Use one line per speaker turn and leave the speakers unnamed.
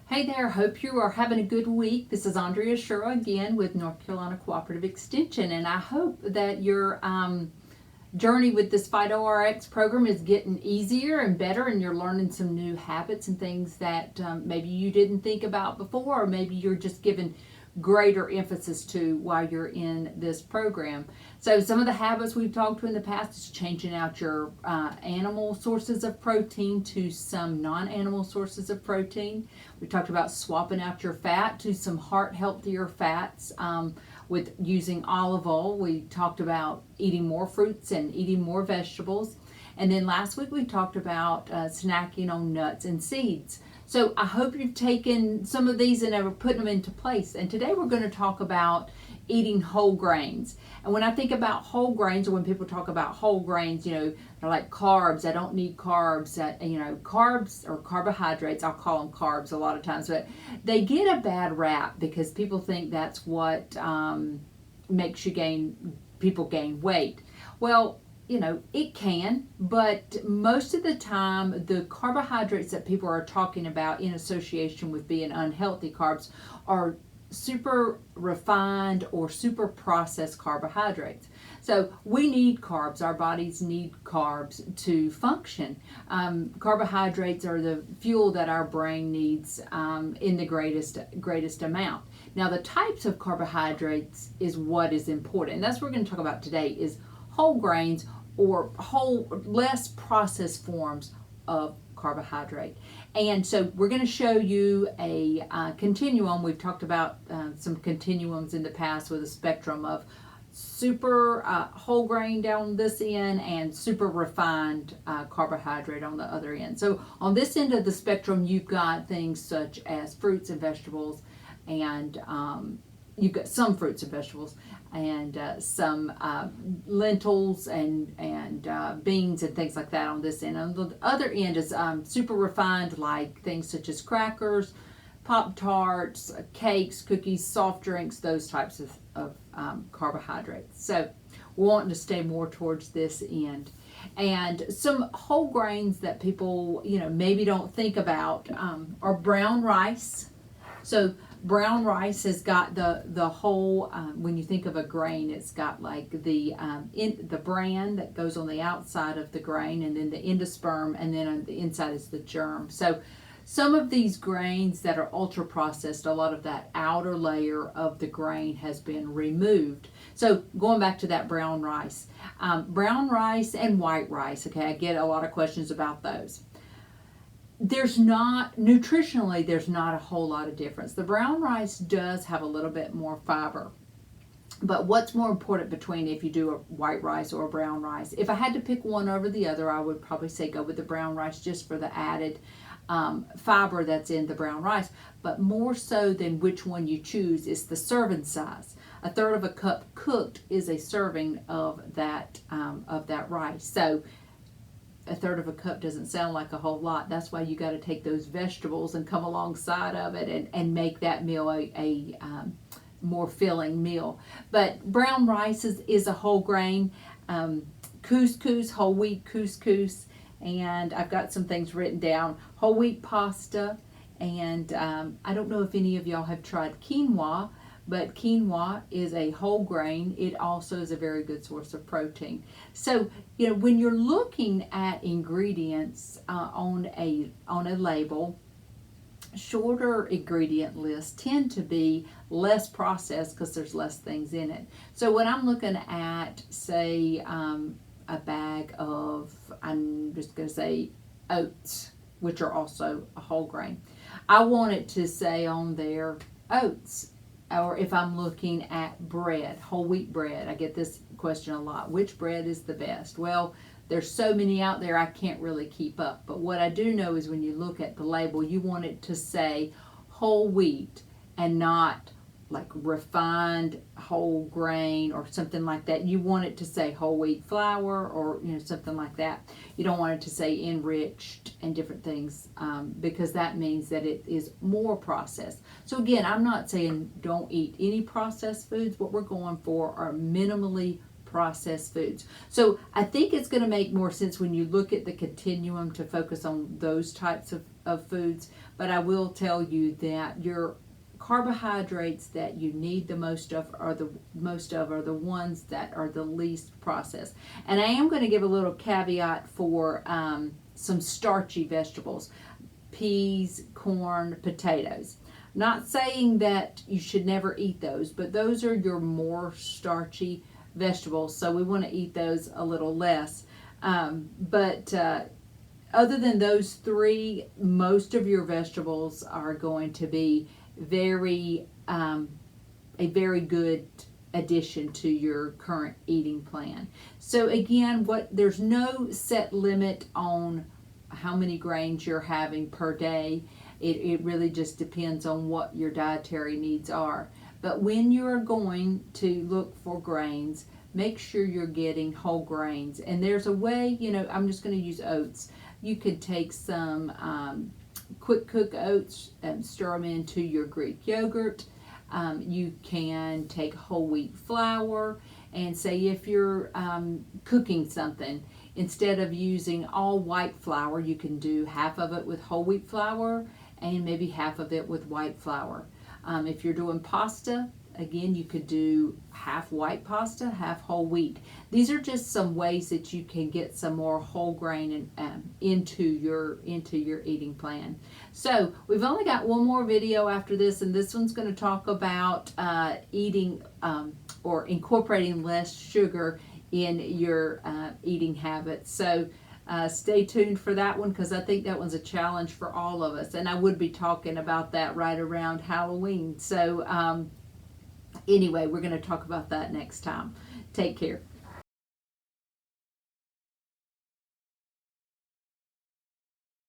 Hey there, hope you are having a good week. This is Andrea Shura again with North Carolina Cooperative Extension, and I hope that your journey with this PhytoRx program is getting easier and better, and you're learning some new habits and things that maybe you didn't think about before, or maybe you're just giving greater emphasis to while you're in this program. So some of the habits we've talked to in the past is changing out your animal sources of protein to some non-animal sources of protein. We talked about swapping out your fat to some heart healthier fats with using olive oil. We talked about eating more fruits and eating more vegetables. And then last week we talked about snacking on nuts and seeds. So I hope you've taken some of these and are putting them into place. And today we're going to talk about eating whole grains. And when I think about whole grains, or when people talk about whole grains, they're like carbs. I don't need carbs. Carbs or carbohydrates, I'll call them carbs a lot of times, but they get a bad rap because people think that's what makes people gain weight. Well, it can, but most of the time, the carbohydrates that people are talking about in association with being unhealthy carbs are super refined or super processed carbohydrates. So we need carbs. Our bodies need carbs to function. Carbohydrates are the fuel that our brain needs in the greatest amount. Now, the types of carbohydrates is what is important. And that's what we're going to talk about today is whole grains or less processed forms of carbohydrate. And so we're going to show you a continuum. We've talked about some continuums in the past with a spectrum of super whole grain down this end and super refined carbohydrate on the other end. So on this end of the spectrum, you've got things such as fruits and vegetables, and you've got some fruits and vegetables and some lentils and beans and things like that on this end. On the other end is super refined, like things such as crackers, Pop-Tarts, cakes, cookies, soft drinks, those types of carbohydrates. So we're wanting to stay more towards this end. And some whole grains that people, maybe don't think about are brown rice. So brown rice has got the whole, when you think of a grain, it's got like the bran that goes on the outside of the grain, and then the endosperm, and then on the inside is the germ. So some of these grains that are ultra processed, a lot of that outer layer of the grain has been removed. So going back to that brown rice and white rice, okay, I get a lot of questions about those. Nutritionally, there's not a whole lot of difference. The brown rice does have a little bit more fiber. But what's more important between if you do a white rice or a brown rice? If I had to pick one over the other, I would probably say go with the brown rice just for the added fiber that's in the brown rice. But more so than which one you choose is the serving size. 1/3 of a cup cooked is a serving of that rice. So 1/3 of a cup doesn't sound like a whole lot. That's why you got to take those vegetables and come alongside of it and make that meal a more filling meal. But brown rice is a whole grain. Couscous, whole wheat couscous, and I've got some things written down. Whole wheat pasta, and I don't know if any of y'all have tried quinoa, but quinoa is a whole grain. It also is a very good source of protein. So, when you're looking at ingredients on a label, shorter ingredient lists tend to be less processed because there's less things in it. So when I'm looking at, say, a bag of, I'm just going to say oats, which are also a whole grain, I want it to say on there oats. Or if I'm looking at bread, whole wheat bread, I get this question a lot. Which bread is the best? Well, there's so many out there I can't really keep up. But what I do know is when you look at the label, you want it to say whole wheat and not like refined whole grain or something like that. You want it to say whole wheat flour or something like that. You don't want it to say enriched and different things because that means that it is more processed. So again, I'm not saying don't eat any processed foods. What we're going for are minimally processed foods. So I think it's going to make more sense when you look at the continuum to focus on those types of of foods, but I will tell you that your carbohydrates that you need the most of are the ones that are the least processed. And I am going to give a little caveat for some starchy vegetables: peas, corn, potatoes. Not saying that you should never eat those, but those are your more starchy vegetables, so we want to eat those a little less. But other than those three, most of your vegetables are going to be very a very good addition to your current eating plan. So again, there's no set limit on how many grains you're having per day. It really just depends on what your dietary needs are. But when you're going to look for grains, make sure you're getting whole grains. And there's a way, I'm just going to use oats. You could take some quick cook oats and stir them into your Greek yogurt. You can take whole wheat flour, and say if you're cooking something, instead of using all white flour, you can do half of it with whole wheat flour and maybe half of it with white flour. If you're doing pasta, again, you could do half white pasta, half whole wheat. These are just some ways that you can get some more whole grain into your eating plan. So we've only got one more video after this, and this one's going to talk about eating or incorporating less sugar in your eating habits. So stay tuned for that one, because I think that one's a challenge for all of us, and I would be talking about that right around Halloween. So anyway, we're going to talk about that next time. Take care.